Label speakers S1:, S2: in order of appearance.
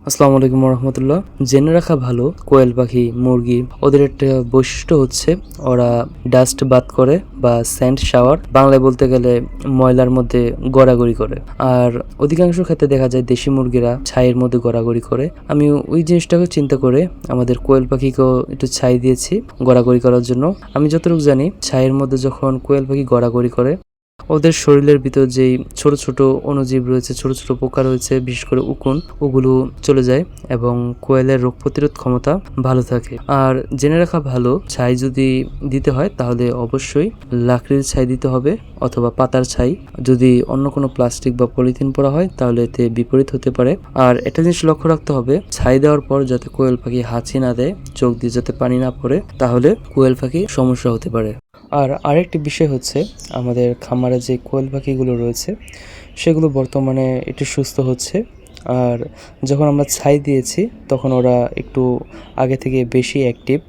S1: আসসালামু আলাইকুম রহমতুল্লাহ। জেনে রাখা ভালো, কোয়েল পাখি, মুরগি ওদের একটা বৈশিষ্ট্য হচ্ছে ওরা ডাস্ট বাথ করে বা স্যান্ড শাওয়ার, বাংলায় বলতে গেলে ময়লার মধ্যে গড়াগড়ি করে। আর অধিকাংশ ক্ষেত্রে দেখা যায় দেশি মুরগিরা ছাইয়ের মধ্যে গড়াগড়ি করে। আমি ওই জিনিসটাকে চিন্তা করে আমাদের কোয়েল পাখিকেও একটু ছাই দিয়েছি গড়াগড়ি করার জন্য। আমি যতটুকু জানি, ছাইয়ের মধ্যে যখন কোয়েল পাখি গড়াগড়ি করে ওদের শরীরের ভিতর যেই ছোট ছোট অণুজীব রয়েছে, ছোট ছোট পোকা রয়েছে, বিশেষ করে উকুন, ওগুলো চলে যায় এবং কোয়েলের রোগ প্রতিরোধ ক্ষমতা ভালো থাকে। আর জেনে রাখা ভালো, ছাই যদি দিতে হয় তাহলে অবশ্যই লাকড়ির ছাই দিতে হবে অথবা পাতার ছাই। যদি অন্য কোনো প্লাস্টিক বা পলিথিন পরা হয় তাহলে এতে বিপরীত হতে পারে। আর একটা জিনিস লক্ষ্য রাখতে হবে, ছাই দেওয়ার পর যাতে কোয়েল পাখি হাঁচি না দেয়, চোখ দিয়ে যাতে পানি না পড়ে, তাহলে কোয়েল পাখি সমস্যা হতে পারে। আর আরেকটি বিষয় হচ্ছে, আমাদের খামারে যে কোয়েল পাখিগুলো রয়েছে সেগুলো বর্তমানে একটু সুস্থ হচ্ছে। আর যখন আমরা ছাই দিয়েছি তখন ওরা একটু আগে থেকে বেশি অ্যাক্টিভ,